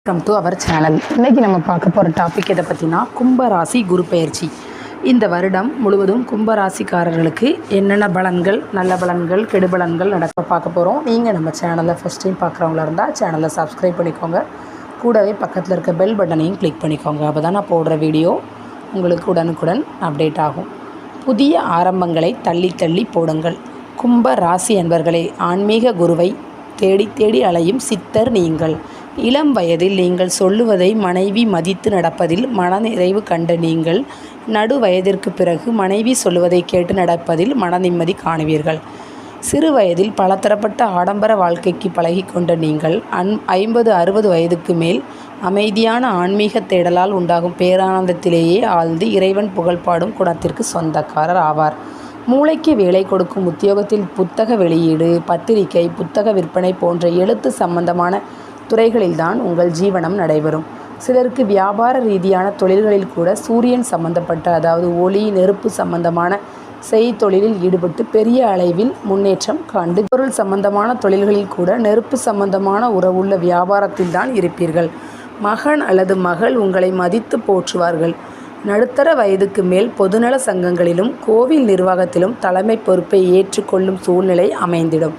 Welcome to our channel. இன்றைக்கி நம்ம பார்க்க போகிற டாபிக் எதை பற்றினா கும்பராசி குரு பெயர்ச்சி. இந்த வருடம் முழுவதும் கும்பராசிக்காரர்களுக்கு என்னென்ன பலன்கள், நல்ல பலன்கள், கெடுபலன்கள் நடக்க பார்க்க போகிறோம். நீங்கள் நம்ம சேனலை ஃபஸ்ட் டைம் பார்க்குறவங்களா இருந்தால் சேனலை சப்ஸ்கிரைப் பண்ணிக்கோங்க. கூடவே பக்கத்தில் இருக்க பெல் பட்டனையும் கிளிக் பண்ணிக்கோங்க. அப்போ தான் நான் போடுற வீடியோ உங்களுக்கு உடனுக்குடன் அப்டேட் ஆகும். புதிய ஆரம்பங்களை தள்ளி தள்ளி போடுங்கள். கும்ப ராசி என்பவர்களே, ஆன்மீக குருவை தேடி தேடி அலையும் சித்தர் நீங்கள். இளம் வயதில் நீங்கள் சொல்லுவதை மனைவி மதித்து நடப்பதில் மனநிறைவு கண்ட நீங்கள் நடு வயதிற்கு பிறகு மனைவி சொல்லுவதை கேட்டு நடப்பதில் மன நிம்மதி காணுவீர்கள். சிறு வயதில் பலதரப்பட்ட ஆடம்பர வாழ்க்கைக்கு பழகி கொண்ட நீங்கள் 50-60 வயதுக்கு மேல் அமைதியான ஆன்மீக தேடலால் உண்டாகும் பேரானந்தத்திலேயே ஆழ்ந்து இறைவன் புகழ்பாடும் குணத்திற்கு சொந்தக்காரர் ஆவார். மூளைக்கு வேலை கொடுக்கும் உத்தியோகத்தில் புத்தக வெளியீடு, பத்திரிகை, புத்தக விற்பனை போன்ற எழுத்து சம்பந்தமான துறைகளில்தான் உங்கள் ஜீவனம் நடைபெறும். சிலருக்கு வியாபார ரீதியான தொழில்களில் கூட சூரியன் சம்பந்தப்பட்ட, அதாவது ஒளி நெருப்பு சம்பந்தமான செய்தொழிலில் ஈடுபட்டு பெரிய அளவில் முன்னேற்றம் காண்டு, பொருள் சம்பந்தமான தொழில்களில் கூட நெருப்பு சம்பந்தமான உறவுள்ள வியாபாரத்தில் தான் இருப்பீர்கள். மகன் அல்லது மகள் உங்களை மதித்து போற்றுவார்கள். நடுத்தர வயதுக்கு மேல் பொதுநல சங்கங்களிலும் கோவில் நிர்வாகத்திலும் தலைமை பொறுப்பை ஏற்றுக்கொள்ளும் சூழ்நிலை அமைந்திடும்.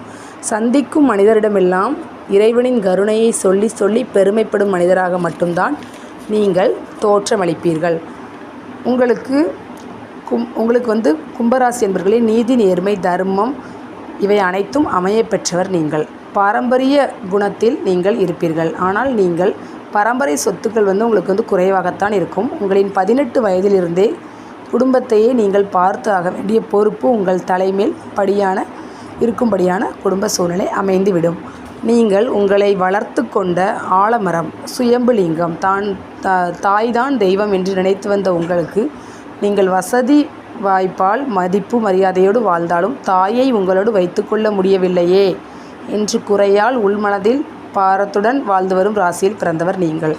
சந்திக்கும் மனிதரிடமெல்லாம் இறைவனின் கருணையை சொல்லி சொல்லி பெருமைப்படும் மனிதராக மட்டும்தான் நீங்கள் தோற்றமளிப்பீர்கள். உங்களுக்கு கும்பராசி என்பவர்களே, நீதி, நேர்மை, தர்மம் இவை அனைத்தும் அமைய பெற்றவர் நீங்கள். பாரம்பரிய குணத்தில் நீங்கள் இருப்பீர்கள். ஆனால் நீங்கள் பரம்பரை சொத்துக்கள் உங்களுக்கு குறைவாகத்தான் இருக்கும். உங்களின் 18 வயதிலிருந்தே குடும்பத்தையே நீங்கள் பார்த்து ஆக வேண்டிய பொறுப்பு உங்கள் தலைமேல் இருக்கும்படியான குடும்ப சூழ்நிலை அமைந்துவிடும். நீங்கள் உங்களை வளர்த்து கொண்ட ஆலமரம், சுயம்புலிங்கம், தாய்தான் தெய்வம் என்று நினைத்து வந்த உங்களுக்கு நீங்கள் வசதி வாய்ப்பால் மதிப்பு மரியாதையோடு வாழ்ந்தாலும் தாயை உங்களோடு வைத்துக்கொள்ள முடியவில்லையே என்று குறையால் உள்மனதில் பாரத்துடன் வாழ்ந்து வரும் ராசியில் பிறந்தவர் நீங்கள்.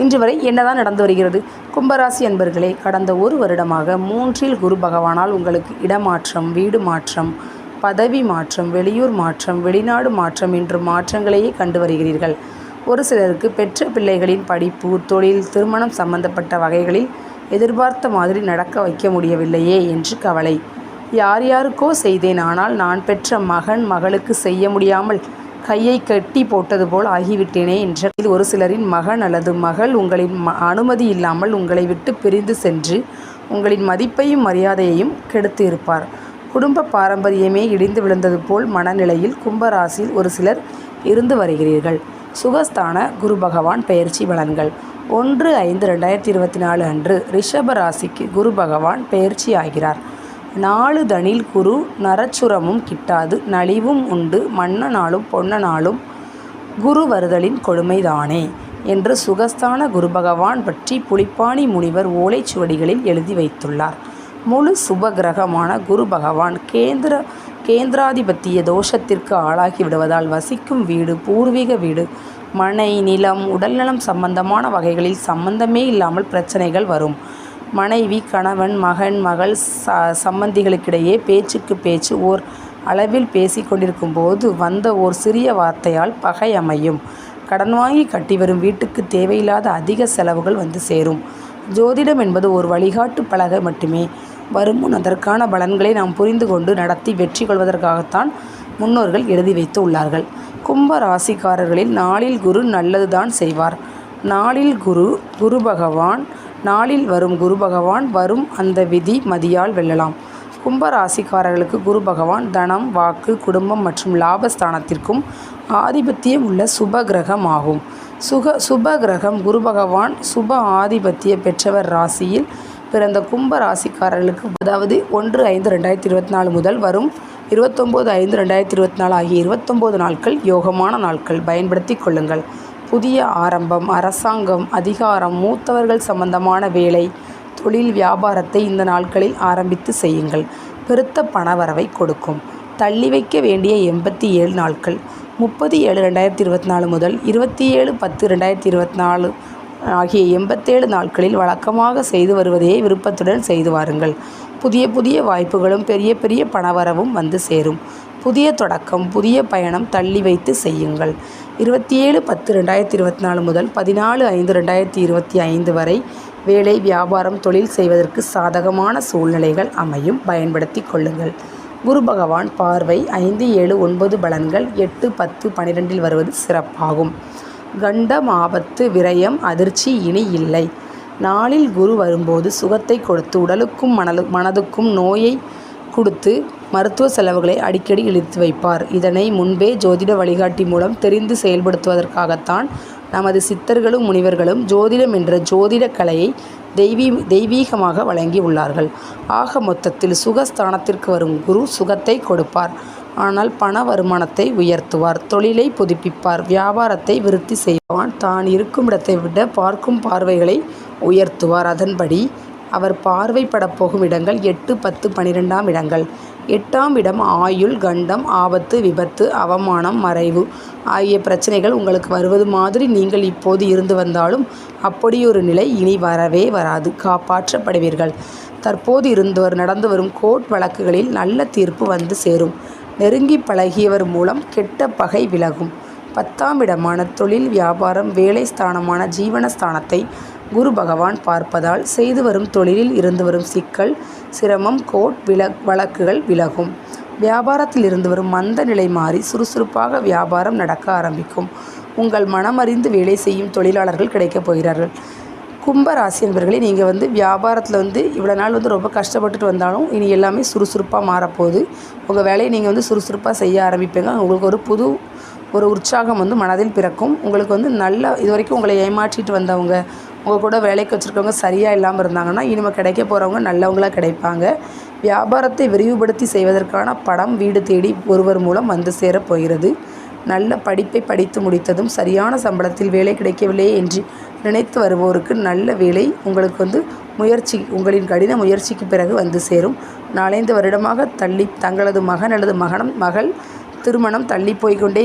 இன்று வரை என்னதான் நடந்து வருகிறது? கும்பராசி என்பர்களே, கடந்த ஒரு வருடமாக 3ல் குரு பகவானால் உங்களுக்கு இடமாற்றம், வீடு மாற்றம், பதவி மாற்றம், வெளியூர் மாற்றம், வெளிநாடு மாற்றம் என்று மாற்றங்களையே கண்டு வருகிறீர்கள். ஒரு சிலருக்கு பெற்ற பிள்ளைகளின் படிப்பு, தொழில், திருமணம் சம்பந்தப்பட்ட வகைகளில் எதிர்பார்த்த மாதிரி நடக்க வைக்க முடியவில்லையே என்று கவலை. யார் யாருக்கோ செய்தேன், ஆனால் நான் பெற்ற மகன் மகளுக்கு செய்ய முடியாமல் கையை கட்டி போட்டது போல் ஆகிவிட்டேனே என்ற ஒரு சிலரின் மகன் அல்லது மகள் உங்களின் அனுமதி இல்லாமல் உங்களை விட்டு பிரிந்து சென்று உங்களின் மதிப்பையும் மரியாதையையும் கெடுத்து இருப்பார். குடும்ப பாரம்பரியமே இடிந்து விழுந்தது போல் மனநிலையில் கும்பராசியில் ஒரு சிலர் இருந்து வருகிறீர்கள். சுகஸ்தான குரு பகவான் பெயர்ச்சி பலன்கள். 1/5/2024 அன்று ரிஷப ராசிக்கு குரு பகவான் பெயர்ச்சி ஆகிறார். 4 தனில் குரு நரச்சுரமும் கிட்டாது, நலிவும் உண்டு, மன்னனாலும் பொன்னனாலும் குரு வருதலின் கொடுமைதானே என்று சுகஸ்தான குரு பகவான் பற்றி புலிப்பாணி முனிவர் ஓலைச்சுவடிகளில் எழுதி வைத்துள்ளார். முழு சுப கிரகமான குரு பகவான் கேந்திராதிபத்திய தோஷத்திற்கு ஆளாகி விடுவதால் வசிக்கும் வீடு, பூர்வீக வீடு, மனை, நிலம், உடல்நலம் சம்பந்தமான வகைகளில் சம்பந்தமே இல்லாமல் பிரச்சனைகள் வரும். மனைவி, கணவன், மகன், மகள் சம்பந்திகளுக்கிடையே பேச்சுக்கு பேச்சு ஓர் அளவில் பேசி கொண்டிருக்கும் போது வந்த ஓர் சிறிய வார்த்தையால் பகை அமையும். கடன் வாங்கி கட்டி வரும் வீட்டுக்கு தேவையில்லாத அதிக செலவுகள் வந்து சேரும். ஜோதிடம் என்பது ஒரு வழிகாட்டு பலகை மட்டுமே. வருமுன் அதற்கான பலன்களை நாம் புரிந்து கொண்டு நடத்தி வெற்றி கொள்வதற்காகத்தான் முன்னோர்கள் எழுதி வைத்து உள்ளார்கள். கும்ப ராசிக்காரர்களில் நாளில் குரு நல்லதுதான் செய்வார். நாளில் வரும் குரு பகவான் வரும் அந்த விதி மதியால் வெல்லலாம். கும்ப ராசிக்காரர்களுக்கு குரு பகவான் தனம், வாக்கு, குடும்பம் மற்றும் லாபஸ்தானத்திற்கும் ஆதிபத்தியம் உள்ள சுப கிரகம் ஆகும். சுப கிரகம் குரு பகவான் சுப ஆதிபத்திய பெற்றவர் ராசியில் பிறந்த கும்ப ராசிக்காரர்களுக்கு, அதாவது 1/5/2024 முதல் வரும் 29/5/2024 ஆகிய 29 நாட்கள் யோகமான நாட்கள். பயன்படுத்தி கொள்ளுங்கள். புதிய ஆரம்பம், அரசாங்கம், அதிகாரம், மூத்தவர்கள் சம்பந்தமான வேலை, தொழில், வியாபாரத்தை இந்த நாட்களில் ஆரம்பித்து செய்யுங்கள். பெருத்த பணவரவை கொடுக்கும். தள்ளி வைக்க வேண்டிய 87 நாட்கள். 30/7/2024 முதல் 27/10/2024 ஆகிய 87 நாட்களில் வழக்கமாக செய்து வருவதையே விருப்பத்துடன் செய்து வாருங்கள். புதிய புதிய வாய்ப்புகளும் பெரிய பெரிய பணவரவும் வந்து சேரும். புதிய தொடக்கம், புதிய பயணம் தள்ளி வைத்து செய்யுங்கள். 27/10/2024 முதல் 14/5/2025 வரை வேலை, வியாபாரம், தொழில் செய்வதற்கு சாதகமான சூழ்நிலைகள் அமையும். பயன்படுத்தி கொள்ளுங்கள். குரு பகவான் பார்வை 5, 7, 9 பலன்கள் 8, 10, 12 வருவது சிறப்பாகும். கண்டம், ஆபத்து, விரயம், அதிர்ச்சி இனி இல்லை. நாளில் குரு வரும்போது சுகத்தை கொடுத்து உடலுக்கும் மனதுக்கும் நோயை கொடுத்து மருத்துவ செலவுகளை அடிக்கடி இழுத்து வைப்பார். இதனை முன்பே ஜோதிட வழிகாட்டி மூலம் தெரிந்து செயல்படுத்துவதற்காகத்தான் நமது சித்தர்களும் முனிவர்களும் ஜோதிடம் என்ற ஜோதிட கலையை தெய்வீகமாக வழங்கி உள்ளார்கள். ஆக மொத்தத்தில் சுகஸ்தானத்திற்கு வரும் குரு சுகத்தை கொடுப்பார். ஆனால் பண வருமானத்தை உயர்த்துவார், தொழிலை புதுப்பிப்பார், வியாபாரத்தை விருத்தி செய்வான். தான் இருக்கும் இடத்தை விட பார்க்கும் பார்வைகளை உயர்த்துவார். அதன்படி அவர் பார்வைப்படப் போகும் இடங்கள் 8, 10, 12ஆம் இடங்கள். 8ஆம் இடம் ஆயுள், கண்டம், ஆபத்து, விபத்து, அவமானம், மறைவு ஆகிய பிரச்சனைகள் உங்களுக்கு வருவது மாதிரி நீங்கள் இப்போது இருந்து வந்தாலும் அப்படியொரு நிலை இனி வரவே வராது. காப்பாற்றப்படுவீர்கள். தற்போது நடந்து வரும் கோர்ட் வழக்குகளில் நல்ல தீர்ப்பு வந்து சேரும். நெருங்கி பழகியவர் மூலம் கெட்ட பகை விலகும். 10ஆம் இடமான தொழில், வியாபாரம், வேலை ஸ்தானமான ஜீவனஸ்தானத்தை குரு பகவான் பார்ப்பதால் செய்து வரும் தொழிலில் இருந்து வரும் சிக்கல், சிரமம், கோர்ட் வழக்குகள் விலகும். வியாபாரத்தில் இருந்து வரும் மந்த நிலை மாறி சுறுசுறுப்பாக வியாபாரம் நடக்க ஆரம்பிக்கும். உங்கள் மனமறிந்து வேலை செய்யும் தொழிலாளர்கள் கிடைக்கப் போகிறார்கள். கும்பராசி என்பவர்களே, நீங்கள் வியாபாரத்தில் இவ்வளோ நாள் ரொம்ப கஷ்டப்பட்டுட்டு வந்தாலும் இனி எல்லாமே சுறுசுறுப்பாக மாறப்போகுது. உங்கள் வேலையை நீங்கள் சுறுசுறுப்பாக செய்ய ஆரம்பிப்பீங்க. உங்களுக்கு ஒரு புது உற்சாகம் மனதில் பிறக்கும். உங்களுக்கு நல்ல இது வரைக்கும் உங்களை ஏமாற்றிட்டு வந்தவங்க, உங்கள் கூட வேலைக்கு வச்சுருக்கவங்க சரியாக இல்லாமல் இருந்தாங்கன்னா இனிமேல் கிடைக்க போகிறவங்க நல்லவங்களாக கிடைப்பாங்க. வியாபாரத்தை விரிவுபடுத்தி செய்வதற்கான பணம் வீடு தேடி ஒருவர் மூலம் வந்து சேரப்போகிறது. நல்ல படிப்பை படித்து முடித்ததும் சரியான சம்பளத்தில் வேலை கிடைக்கவில்லையே என்று நினைத்து வருவோருக்கு நல்ல வேலை உங்களுக்கு உங்களின் கடின முயற்சிக்கு பிறகு வந்து சேரும். 4-5 வருடமாக தங்களது மகன் அல்லது மகள் திருமணம் தள்ளி போய்கொண்டே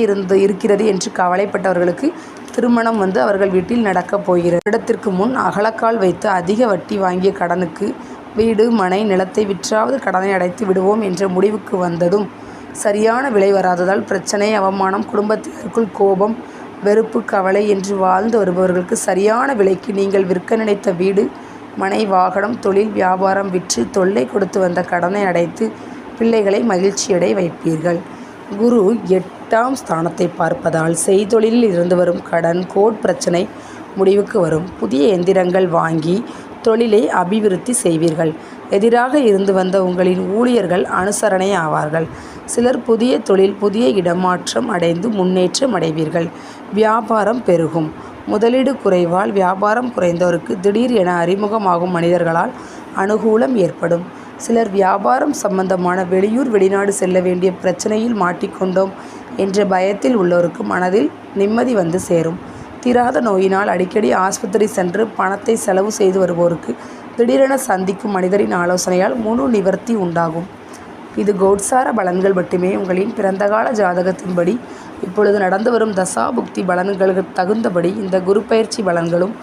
இருக்கிறது என்று கவலைப்பட்டவர்களுக்கு திருமணம் அவர்கள் வீட்டில் நடக்கப் போகிறது. இடத்திற்கு முன் அகலக்கால் வைத்து அதிக வட்டி வாங்கிய கடனுக்கு வீடு, மனை, நிலத்தை விற்றாவது கடனை அடைத்து விடுவோம் என்ற முடிவுக்கு வந்ததும் சரியான விலை வராததால் பிரச்சனை, அவமானம், குடும்பத்தினருக்குள் கோபம், வெறுப்பு, கவலை என்று வாழ்ந்து வருபவர்களுக்கு சரியான விலைக்கு நீங்கள் விற்க நினைத்த வீடு, மனை, வாகனம், தொழில், வியாபாரம் விற்று தொல்லை கொடுத்து வந்த கடனை அடைத்து பிள்ளைகளை மகிழ்ச்சியடை வைப்பீர்கள். குரு 8ஆம் ஸ்தானத்தை பார்ப்பதால் செய்தொழிலில் இருந்து வரும் கடன், கோர்ட் பிரச்சனை முடிவுக்கு வரும். புதிய எந்திரங்கள் வாங்கி தொழிலை அபிவிருத்தி செய்வீர்கள். எதிராக இருந்து வந்த உங்களின் ஊழியர்கள் அனுசரணை ஆவார்கள். சிலர் புதிய தொழில், புதிய இடமாற்றம் அடைந்து முன்னேற்றம் அடைவீர்கள். வியாபாரம் பெருகும். முதலீடு குறைவால் வியாபாரம் குறைந்தோருக்கு திடீர் என அறிமுகமாகும் மனிதர்களால் அனுகூலம் ஏற்படும். சிலர் வியாபாரம் சம்பந்தமான வெளியூர், வெளிநாடு செல்ல வேண்டிய பிரச்சனையில் மாட்டிக்கொண்டோம் என்ற பயத்தில் உள்ளோருக்கு மனதில் நிம்மதி வந்து சேரும். தீராத நோயினால் அடிக்கடி ஆஸ்பத்திரி சென்று பணத்தை செலவு செய்து வருவோருக்கு திடீரென சந்திக்கும் மனிதரின் ஆலோசனையால் முழு நிவர்த்தி உண்டாகும். இது கோட்சார பலன்கள் மட்டுமே. உங்களின் பிறந்தகால ஜாதகத்தின்படி இப்பொழுது நடந்து வரும் தசாபுக்தி பலன்களுக்கு தகுந்தபடி இந்த குரு பயிற்சி பலன்களும்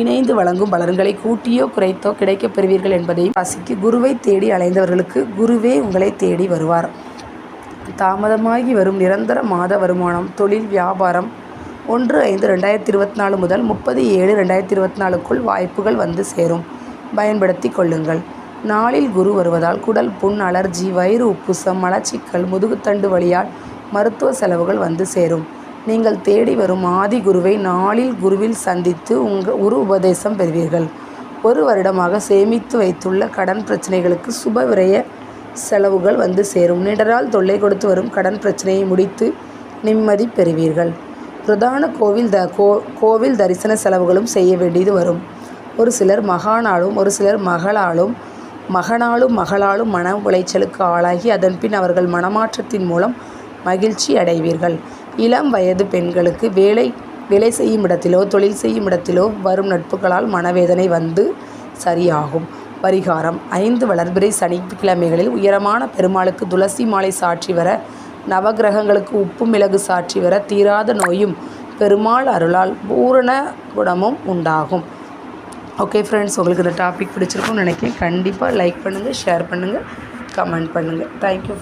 இணைந்து வழங்கும் பலன்களை கூட்டியோ குறைத்தோ கிடைக்கப் பெறுவீர்கள் என்பதையும் ராசிக்கு குருவை தேடி அலைந்தவர்களுக்கு குருவே உங்களை தேடி வருவார். தாமதமாகி வரும் நிரந்தர மாத வருமானம், தொழில், வியாபாரம் 1/5/2024 முதல் 30/7/2024க்குள் வாய்ப்புகள் வந்து சேரும். பயன்படுத்தி கொள்ளுங்கள். நாளில் குரு வருவதால் குடல் புண், அலர்ஜி, வயிறு உப்புசம், மலச்சிக்கல், முதுகுத்தண்டு வலியால் மருத்துவ செலவுகள் வந்து சேரும். நீங்கள் தேடி வரும் ஆதி குருவை நாளில் குருவில் சந்தித்து குரு உபதேசம் பெறுவீர்கள். 1 வருடமாக சேமித்து வைத்துள்ள கடன் பிரச்சனைகளுக்கு சுப விரய செலவுகள் வந்து சேரும். நீண்ட தொல்லை கொடுத்து வரும் கடன் பிரச்சனையை முடித்து நிம்மதி பெறுவீர்கள். பிரதான கோவில் தரிசன செலவுகளும் செய்ய வேண்டியது வரும். ஒரு சிலர் ஒரு சிலர் மகளாலும் மன உளைச்சலுக்கு ஆளாகி அதன்பின் அவர்கள் மனமாற்றத்தின் மூலம் மகிழ்ச்சி அடைவீர்கள். இளம் வயது பெண்களுக்கு வேலை செய்யும் இடத்திலோ தொழில் செய்யும் இடத்திலோ வரும் நட்புகளால் மனவேதனை வந்து சரியாகும். பரிகாரம்: 5 வளர்பிறை சனிக்கிழமைகளில் உயரமான பெருமாளுக்கு துளசி மாலை சாற்றி வர, நவகிரகங்களுக்கு உப்பு மிளகு சாற்றி வர தீராத நோயும் பெருமாள் அருளால் பூரண குணமும் உண்டாகும். ஓகே ஃப்ரெண்ட்ஸ், உங்களுக்கு இந்த டாபிக் பிடிச்சிருக்கும்னு நினைக்கிறேன். கண்டிப்பாக லைக் பண்ணுங்கள், ஷேர் பண்ணுங்கள், கமெண்ட் பண்ணுங்கள். தேங்க்யூ.